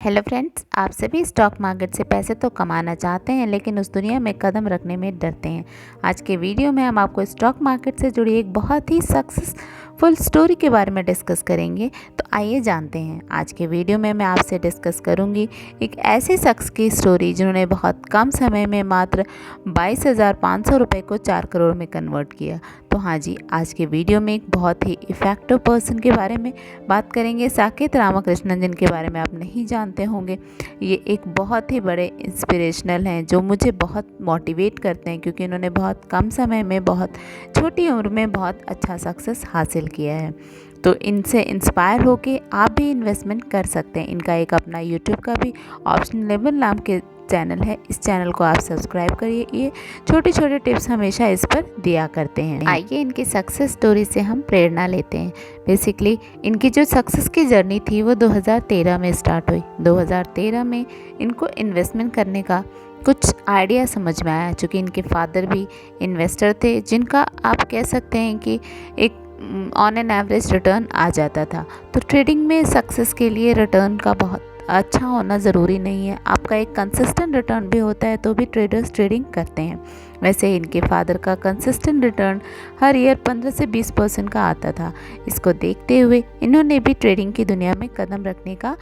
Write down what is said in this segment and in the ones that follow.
Hello friends, आप सभी stock market से पैसे तो कमाना चाहते हैं लेकिन उस दुनिया में कदम रखने में डरते हैं। आज के वीडियो में हम आपको स्टॉक मार्केट से जुड़ी एक बहुत ही सक्सेसफुल स्टोरी के बारे में डिस्कस करेंगे। तो आइए जानते हैं। आज के वीडियो में मैं आपसे डिस्कस करूंगी एक ऐसे शख्स की स्टोरी जिन्होंने बहुत कम समय में मात्र 22,500 रुपये को 4 करोड़ में कन्वर्ट किया। तो हाँ जी, आज के वीडियो में एक बहुत ही इफ़ेक्टिव पर्सन के बारे में बात करेंगे, साकेत रामकृष्णन, जिनके बारे में आप नहीं जानते होंगे। ये एक बहुत ही बड़े इंस्पिरेशनल हैं जो मुझे बहुत मोटिवेट करते हैं, क्योंकि इन्होंने बहुत कम समय में, बहुत छोटी उम्र में बहुत अच्छा सक्सेस हासिल किया है। तो इनसे इंस्पायर होके आप भी इन्वेस्टमेंट कर सकते हैं। इनका एक अपना यूट्यूब का भी ऑप्शनेबल नाम के चैनल है। इस चैनल को आप सब्सक्राइब करिए। ये छोटे छोटे टिप्स हमेशा इस पर दिया करते हैं। आइए इनकी सक्सेस स्टोरी से हम प्रेरणा लेते हैं। बेसिकली इनकी जो सक्सेस की जर्नी थी वो 2013 में स्टार्ट हुई। 2013 में इनको इन्वेस्टमेंट करने का कुछ आइडिया समझ में आया, चूँकि इनके फादर भी इन्वेस्टर थे, जिनका आप कह सकते हैं कि एक ऑन एन एवरेज रिटर्न आ जाता था। तो ट्रेडिंग में सक्सेस के लिए रिटर्न का बहुत अच्छा होना ज़रूरी नहीं है, आपका एक कंसिस्टेंट रिटर्न भी होता है तो भी ट्रेडर्स ट्रेडिंग करते हैं। वैसे इनके फादर का कंसिस्टेंट रिटर्न हर ईयर 15 से 20% का आता था। इसको देखते हुए इन्होंने भी ट्रेडिंग की दुनिया में कदम रखने का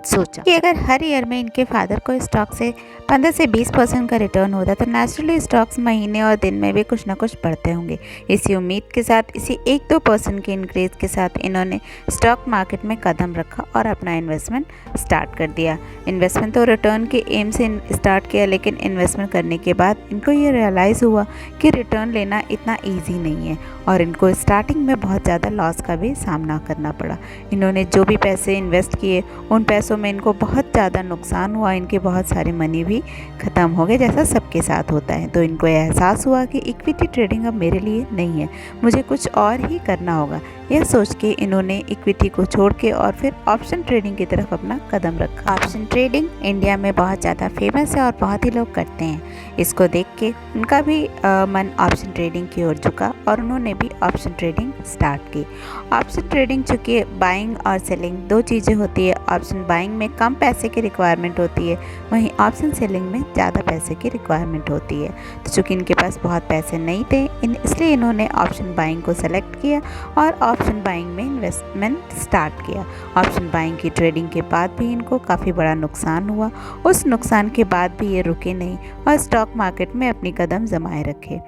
सोचा कि अगर हर ईयर में इनके फादर को स्टॉक से 15 से 20% का रिटर्न होता तो नेचुरली स्टॉक्स महीने और दिन में भी कुछ ना कुछ बढ़ते होंगे। इसी उम्मीद के साथ, इसी 1-2% के इंक्रीज के साथ इन्होंने स्टॉक मार्केट में कदम रखा और अपना इन्वेस्टमेंट स्टार्ट कर दिया। इन्वेस्टमेंट तो रिटर्न के एम से स्टार्ट किया, लेकिन इन्वेस्टमेंट करने के बाद इनको ये रियलाइज़ हुआ कि रिटर्न लेना इतना ईजी नहीं है और इनको स्टार्टिंग में बहुत ज़्यादा लॉस का भी सामना करना पड़ा। इन्होंने जो भी पैसे इन्वेस्ट किए उन पैसों में इनको बहुत ज़्यादा नुकसान हुआ। इनके बहुत सारे मनी भी ख़त्म हो गए, जैसा सबके साथ होता है। तो इनको एहसास हुआ कि इक्विटी ट्रेडिंग अब मेरे लिए नहीं है, मुझे कुछ और ही करना होगा। यह सोच के इन्होंने इक्विटी को छोड़ के और फिर ऑप्शन ट्रेडिंग की तरफ अपना कदम रखा। ऑप्शन ट्रेडिंग इंडिया में बहुत ज़्यादा फेमस है और बहुत ही लोग करते हैं। इसको देख के उनका भी मन ऑप्शन ट्रेडिंग की ओर झुका और उन्होंने भी ऑप्शन ट्रेडिंग स्टार्ट की। ऑप्शन ट्रेडिंग चूँकि बाइंग और सेलिंग दो चीज़ें होती है। ऑप्शन बाइंग में कम पैसे की रिक्वायरमेंट होती है, वहीं ऑप्शन सेलिंग में ज़्यादा पैसे की रिक्वायरमेंट होती है। तो चूँकि इनके पास बहुत पैसे नहीं थे, इसलिए इन्होंने ऑप्शन बाइंग को सेलेक्ट किया और ऑप्शन बाइंग में इन्वेस्टमेंट स्टार्ट किया। ऑप्शन बाइंग की ट्रेडिंग के बाद भी इनको काफ़ी बड़ा नुकसान हुआ। उस नुकसान के बाद भी ये रुके नहीं और स्टॉक मार्केट में अपनी कदम जमाए रखे।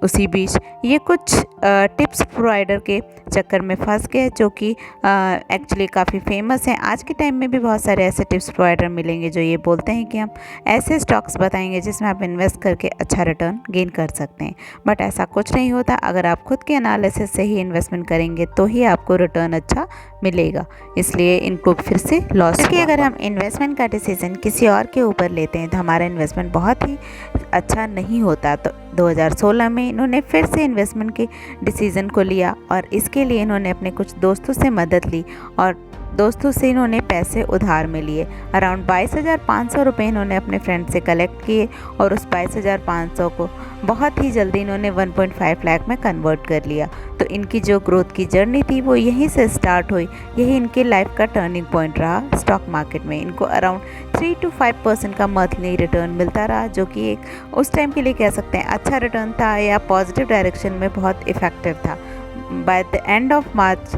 उसी बीच ये कुछ टिप्स प्रोवाइडर के चक्कर में फंस गए, जो कि एक्चुअली काफ़ी फेमस हैं। आज के टाइम में भी बहुत सारे ऐसे टिप्स प्रोवाइडर मिलेंगे जो ये बोलते हैं कि हम ऐसे स्टॉक्स बताएंगे जिसमें आप इन्वेस्ट करके अच्छा रिटर्न गेन कर सकते हैं, बट ऐसा कुछ नहीं होता। अगर आप खुद के एनालिसिस से ही इन्वेस्टमेंट करेंगे तो ही आपको रिटर्न अच्छा मिलेगा। इसलिए इनको फिर से लॉस, क्योंकि अगर हम इन्वेस्टमेंट का डिसीज़न किसी और के ऊपर लेते हैं तो हमारा इन्वेस्टमेंट बहुत ही अच्छा नहीं होता। तो 2016 में इन्होंने फिर से इन्वेस्टमेंट के डिसीज़न को लिया और इसके लिए इन्होंने अपने कुछ दोस्तों से मदद ली और दोस्तों से इन्होंने पैसे उधार में लिए। अराउंड 22,500 रुपये इन्होंने अपने फ्रेंड से कलेक्ट किए और उस 22,500 को बहुत ही जल्दी इन्होंने 1.5 लाख में कन्वर्ट कर लिया। तो इनकी जो ग्रोथ की जर्नी थी वो यहीं से स्टार्ट हुई। यही इनके लाइफ का टर्निंग पॉइंट रहा स्टॉक मार्केट में। इनको अराउंड 3 to 5% का मंथली रिटर्न मिलता रहा, जो कि एक उस टाइम के लिए कह सकते हैं अच्छा रिटर्न था या पॉजिटिव डायरेक्शन में बहुत इफ़ेक्टिव था। By the end of March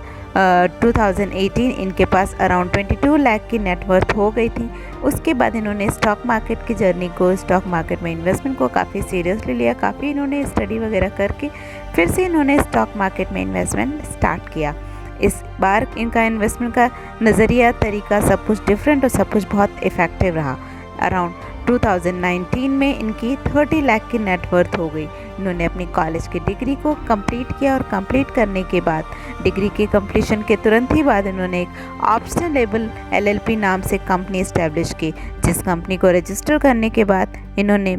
2018 इनके पास अराउंड 22 लाख की नेटवर्थ हो गई थी। उसके बाद इन्होंने स्टॉक मार्केट की जर्नी को, स्टॉक मार्केट में इन्वेस्टमेंट को काफ़ी सीरियसली लिया। काफ़ी इन्होंने स्टडी वगैरह करके फिर से इन्होंने स्टॉक मार्केट में इन्वेस्टमेंट स्टार्ट किया। इस बार इनका इन्वेस्टमेंट का नज़रिया, तरीका सब कुछ डिफरेंट और सब कुछ बहुत इफ़ेक्टिव रहा। अराउंड 2019 में इनकी 30 लाख की नेटवर्थ हो गई। इन्होंने अपनी कॉलेज की डिग्री को कंप्लीट किया और कंप्लीट करने के बाद, डिग्री के कंप्लीशन के तुरंत ही बाद इन्होंने एक ऑप्शनेबल LLP नाम से कंपनी इस्टेब्लिश की, जिस कंपनी को रजिस्टर करने के बाद इन्होंने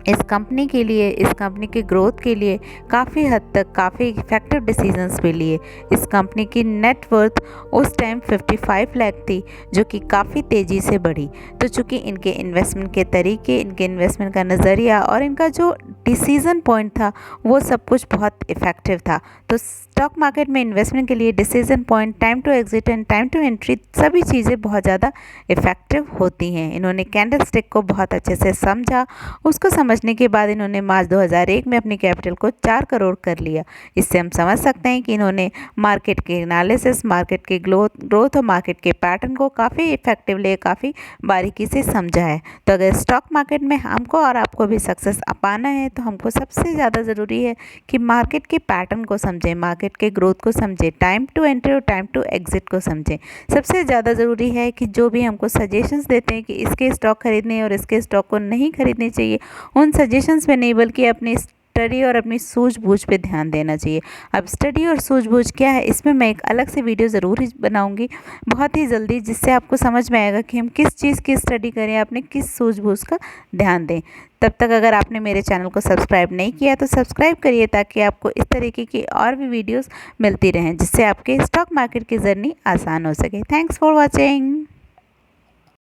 इस कंपनी के लिए, इस कंपनी के ग्रोथ के लिए काफ़ी हद तक काफ़ी इफ़ेक्टिव डिसीजंस भी लिए। इस कंपनी की नेट वर्थ उस टाइम 55 लाख थी, जो कि काफ़ी तेज़ी से बढ़ी। तो चूँकि इनके इन्वेस्टमेंट के तरीके, इनके इन्वेस्टमेंट का नज़रिया और इनका जो डिसीज़न पॉइंट था, वो सब कुछ बहुत इफ़ेक्टिव था। तो स्टॉक मार्केट में इन्वेस्टमेंट के लिए decision point, time to exit and time to entry, सभी चीज़ें बहुत ज़्यादा इफ़ेक्टिव होती हैं। इन्होंने कैंडल स्टिक को बहुत अच्छे से समझा। उसको समझने के बाद इन्होंने मार्च 2001 में अपनी कैपिटल को 4 करोड़ कर लिया। इससे हम समझ सकते हैं कि इन्होंने मार्केट के एनालिसिस, मार्केट के ग्रोथ और मार्केट के पैटर्न को काफ़ी इफेक्टिवली, काफ़ी बारीकी से समझा है। तो अगर स्टॉक मार्केट में हमको और आपको भी सक्सेस पाना है, तो हमको सबसे ज़्यादा ज़रूरी है कि मार्केट के पैटर्न को समझें, मार्केट के ग्रोथ को समझें, टाइम टू एंट्री और टाइम टू एग्जिट को समझें। सबसे ज़्यादा ज़रूरी है कि जो भी हमको सजेशंस देते हैं कि इसके स्टॉक खरीदने और इसके स्टॉक को नहीं खरीदने चाहिए, उन सजेशंस पे नहीं बल्कि अपनी स्टडी और अपनी सूझबूझ पे ध्यान देना चाहिए। अब स्टडी और सूझबूझ क्या है, इसमें मैं एक अलग से वीडियो ज़रूर ही बनाऊंगी बहुत ही जल्दी, जिससे आपको समझ में आएगा कि हम किस चीज़ की स्टडी करें, अपने किस सूझबूझ का ध्यान दें। तब तक अगर आपने मेरे चैनल को सब्सक्राइब नहीं किया तो सब्सक्राइब करिए, ताकि आपको इस तरीके की और भी वीडियोस मिलती रहें, जिससे आपके स्टॉक मार्केट की जर्नी आसान हो सके। Thanks for watching.